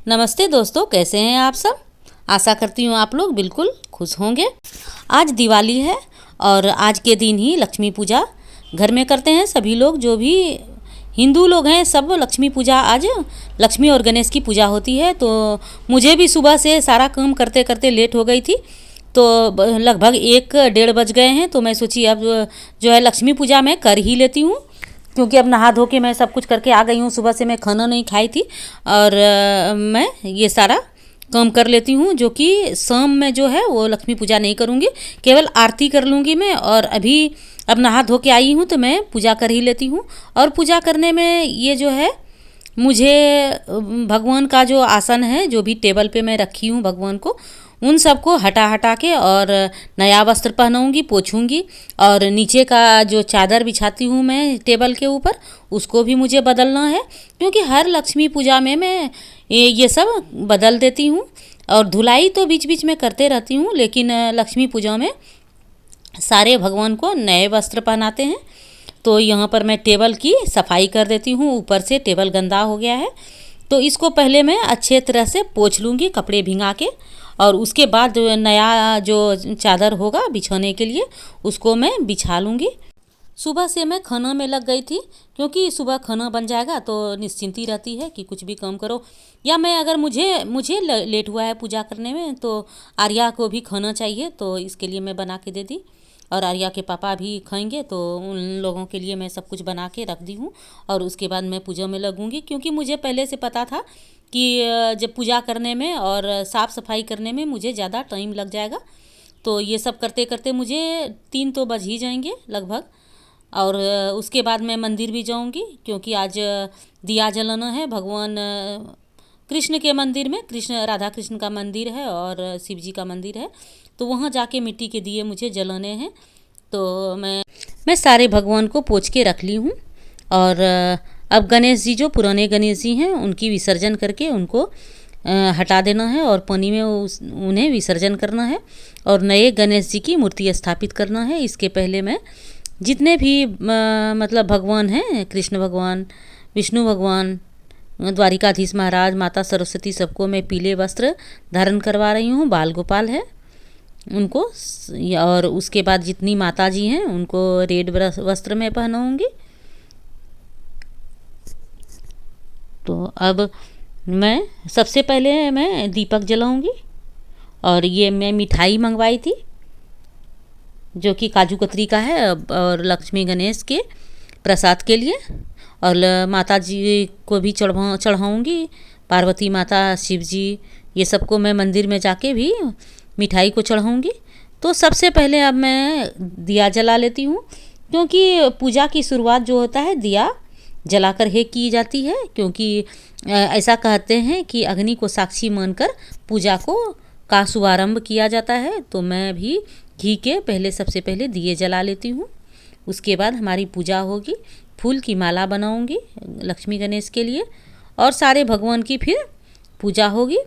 नमस्ते दोस्तों, कैसे हैं आप सब। आशा करती हूँ आप लोग बिल्कुल खुश होंगे। आज दिवाली है और आज के दिन ही लक्ष्मी पूजा घर में करते हैं सभी लोग। जो भी हिंदू लोग हैं सब लक्ष्मी पूजा, आज लक्ष्मी और गणेश की पूजा होती है। तो मुझे भी सुबह से सारा काम करते करते लेट हो गई थी, तो लगभग 1-1:30 बज गए हैं। तो मैं सोची अब जो है लक्ष्मी पूजा मैं कर ही लेती हूँ, क्योंकि अब नहा धो के मैं सब कुछ करके आ गई हूँ। सुबह से मैं खाना नहीं खाई थी और मैं ये सारा काम कर लेती हूँ, जो कि शाम में जो है वो लक्ष्मी पूजा नहीं करूँगी, केवल आरती कर लूँगी मैं। और अभी अब नहा धो के आई हूँ तो मैं पूजा कर ही लेती हूँ। और पूजा करने में ये जो है मुझे भगवान का जो आसन है, जो भी टेबल पे मैं रखी हूँ भगवान को, उन सबको हटा के और नया वस्त्र पहनाऊँगी, पोछूँगी। और नीचे का जो चादर बिछाती हूँ मैं टेबल के ऊपर, उसको भी मुझे बदलना है, क्योंकि हर लक्ष्मी पूजा में मैं ये सब बदल देती हूँ। और धुलाई तो बीच बीच में करते रहती हूँ, लेकिन लक्ष्मी पूजा में सारे भगवान को नए वस्त्र पहनाते हैं। तो यहाँ पर मैं टेबल की सफाई कर देती हूँ। ऊपर से टेबल गंदा हो गया है, तो इसको पहले मैं अच्छे तरह से पोंछ लूँगी कपड़े भिंगा के। और उसके बाद नया जो चादर होगा बिछाने के लिए, उसको मैं बिछा लूँगी। सुबह से मैं खाना में लग गई थी, क्योंकि सुबह खाना बन जाएगा तो निश्चिंती रहती है कि कुछ भी काम करो। या मैं अगर मुझे लेट हुआ है पूजा करने में, तो आर्या को भी खाना चाहिए, तो इसके लिए मैं बना के दे दी। और आर्या के पापा भी खाएंगे, तो उन लोगों के लिए मैं सब कुछ बना के रख दी हूँ। और उसके बाद मैं पूजा में लगूँगी, क्योंकि मुझे पहले से पता था कि जब पूजा करने में और साफ़ सफाई करने में मुझे ज़्यादा टाइम लग जाएगा। तो ये सब करते करते मुझे 3 तो बज ही जाएंगे लगभग। और उसके बाद मैं मंदिर भी जाऊंगी, क्योंकि आज दिया जलाना है भगवान कृष्ण के मंदिर में। राधा कृष्ण का मंदिर है और शिव जी का मंदिर है, तो वहाँ जाके मिट्टी के दिए मुझे जलाने हैं। तो मैं सारे भगवान को पोंछ के रख ली हूँ। और अब गणेश जी, जो पुराने गणेश जी हैं, उनकी विसर्जन करके उनको हटा देना है और पानी में उन्हें विसर्जन करना है और नए गणेश जी की मूर्ति स्थापित करना है। इसके पहले मैं जितने भी मतलब भगवान हैं, कृष्ण भगवान, विष्णु भगवान, द्वारिकाधीश महाराज, माता सरस्वती, सबको मैं पीले वस्त्र धारण करवा रही हूँ। बाल गोपाल है उनको। और उसके बाद जितनी माता जी हैं उनको रेड वस्त्र में पहनाऊँगी। तो अब मैं सबसे पहले मैं दीपक जलाऊँगी। और ये मैं मिठाई मंगवाई थी, जो कि काजू कतरी का है, और लक्ष्मी गणेश के प्रसाद के लिए। और माता जी को भी चढ़ाऊँगी, पार्वती माता, शिव जी, ये सबको मैं मंदिर में जाके भी मिठाई को चढ़ाऊँगी। तो सबसे पहले अब मैं दिया जला लेती हूँ, क्योंकि पूजा की शुरुआत जो होता है दिया जलाकर ही की जाती है। क्योंकि ऐसा कहते हैं कि अग्नि को साक्षी मानकर पूजा का शुभारंभ किया जाता है। तो मैं भी घी के सबसे पहले दिए जला लेती हूँ। उसके बाद हमारी पूजा होगी। फूल की माला बनाऊंगी लक्ष्मी गणेश के लिए, और सारे भगवान की फिर पूजा होगी।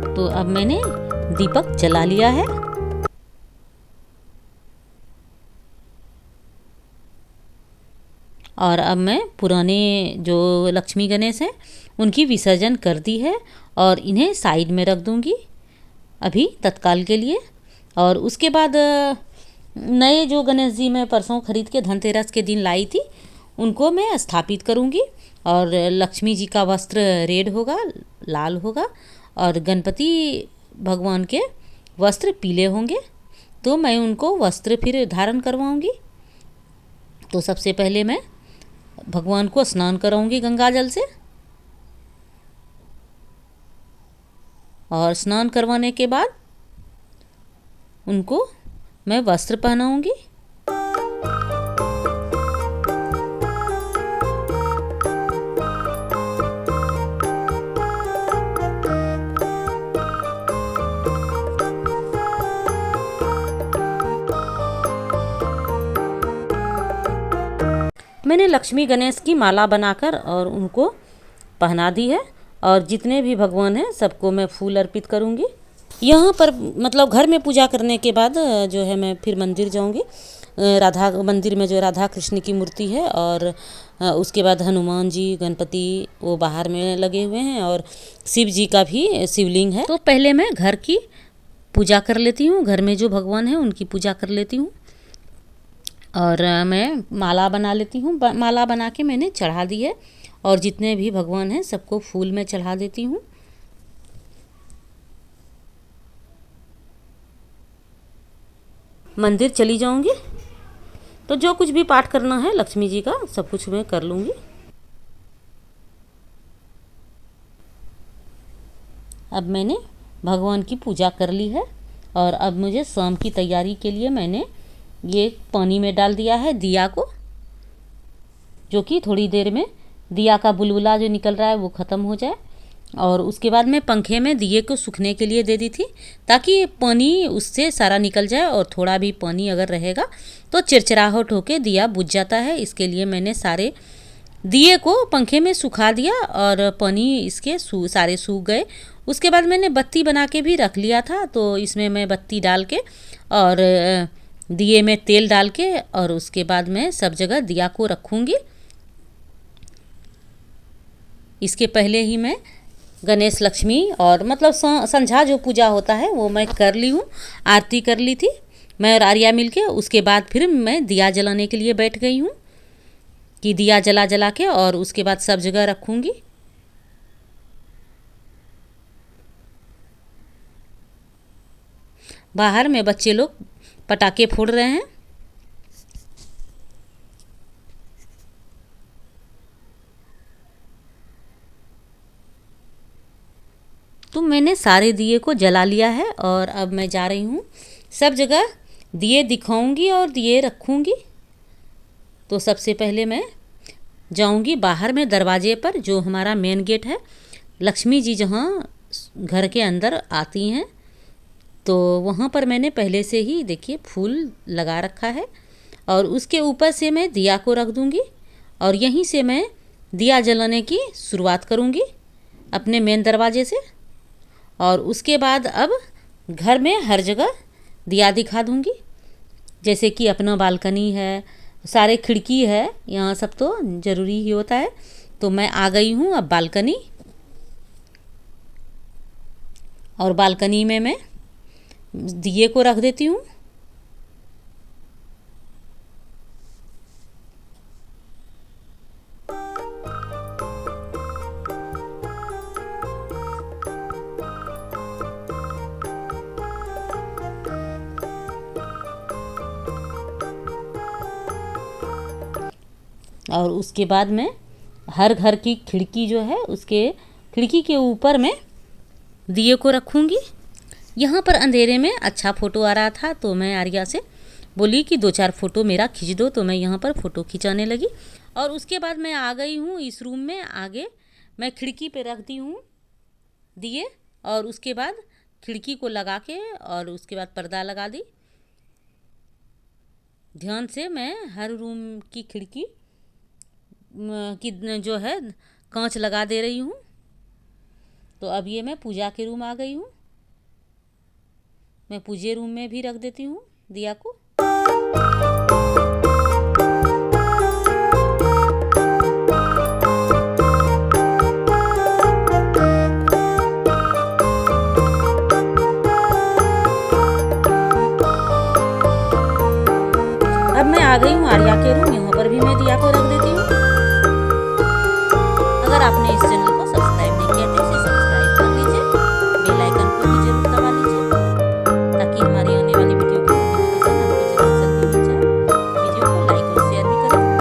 तो अब मैंने दीपक जला लिया है। और अब मैं पुराने जो लक्ष्मी गणेश हैं उनकी विसर्जन कर दी है, और इन्हें साइड में रख दूंगी अभी तत्काल के लिए। और उसके बाद नए जो गणेश जी मैं परसों खरीद के धनतेरस के दिन लाई थी, उनको मैं स्थापित करूंगी। और लक्ष्मी जी का वस्त्र रेड होगा, लाल होगा, और गणपति भगवान के वस्त्र पीले होंगे। तो मैं उनको वस्त्र फिर धारण करवाऊंगी। तो सबसे पहले मैं भगवान को स्नान कराऊंगी गंगा जल से, और स्नान करवाने के बाद उनको मैं वस्त्र पहनाऊंगी। मैंने लक्ष्मी गणेश की माला बनाकर और उनको पहना दी है। और जितने भी भगवान हैं सबको मैं फूल अर्पित करूंगी। यहाँ पर मतलब घर में पूजा करने के बाद जो है मैं फिर मंदिर जाऊँगी। राधा मंदिर में जो राधा कृष्ण की मूर्ति है, और उसके बाद हनुमान जी, गणपति वो बाहर में लगे हुए हैं, और शिव जी का भी शिवलिंग है। तो पहले मैं घर की पूजा कर लेती हूँ, घर में जो भगवान हैं उनकी पूजा कर लेती हूँ। और मैं माला बना लेती हूँ। माला बना के मैंने चढ़ा दी है, और जितने भी भगवान हैं सबको फूल में चढ़ा देती हूँ। मंदिर चली जाऊंगी तो जो कुछ भी पाठ करना है लक्ष्मी जी का सब कुछ मैं कर लूँगी। अब मैंने भगवान की पूजा कर ली है, और अब मुझे शाम की तैयारी के लिए मैंने ये पानी में डाल दिया है दिया को, जो कि थोड़ी देर में दिया का बुलबुला जो निकल रहा है वो ख़त्म हो जाए। और उसके बाद मैं पंखे में दिए को सूखने के लिए दे दी थी, ताकि पानी उससे सारा निकल जाए, और थोड़ा भी पानी अगर रहेगा तो चिरचिराहट होके दिया बुझ जाता है। इसके लिए मैंने सारे दिए को पंखे में सुखा दिया, और पानी इसके सारे सूख गए। उसके बाद मैंने बत्ती बना के भी रख लिया था, तो इसमें मैं बत्ती डाल के और दिए में तेल डाल के, और उसके बाद मैं सब जगह दिया को रखूँगी। इसके पहले ही मैं गणेश लक्ष्मी और मतलब संझा जो पूजा होता है वो मैं कर ली हूँ, आरती कर ली थी मैं और आर्या मिलके। उसके बाद फिर मैं दिया जलाने के लिए बैठ गई हूँ कि दिया जला जला के और उसके बाद सब जगह रखूँगी। बाहर में बच्चे लोग पटाखे फोड़ रहे हैं। तो मैंने सारे दिए को जला लिया है, और अब मैं जा रही हूँ सब जगह दिए दिखाऊंगी और दिए रखूँगी। तो सबसे पहले मैं जाऊंगी बाहर में दरवाजे पर, जो हमारा मेन गेट है, लक्ष्मी जी जहाँ घर के अंदर आती हैं, तो वहाँ पर मैंने पहले से ही देखिए फूल लगा रखा है, और उसके ऊपर से मैं दिया को रख दूँगी, और यहीं से मैं दिया जलाने की शुरुआत करूँगी अपने मेन दरवाजे से। और उसके बाद अब घर में हर जगह दिया दिखा दूँगी, जैसे कि अपना बालकनी है, सारे खिड़की है, यहाँ सब तो ज़रूरी ही होता है। तो मैं आ गई हूँ अब बालकनी, और बालकनी में मैं दिए को रख देती हूँ। और उसके बाद मैं हर घर की खिड़की जो है उसके खिड़की के ऊपर मैं दिए को रखूँगी। यहाँ पर अंधेरे में अच्छा फ़ोटो आ रहा था, तो मैं आर्या से बोली कि 2-4 फ़ोटो मेरा खींच दो, तो मैं यहाँ पर फ़ोटो खिंचाने लगी। और उसके बाद मैं आ गई हूँ इस रूम में। आगे मैं खिड़की पे रख दी हूँ दिए, और उसके बाद खिड़की को लगा के और उसके बाद पर्दा लगा दी। ध्यान से मैं हर रूम की खिड़की की जो है कांच लगा दे रही हूँ। तो अब ये मैं पूजा के रूम आ गई हूँ। मैं पूजे रूम में भी रख देती हूँ दिया को। अब मैं आ गई हूँ आर्या के रूम, यहाँ पर भी मैं दिया को रख देती हूँ। अगर आपने इस चैनल को सब्सक्राइब नहीं किया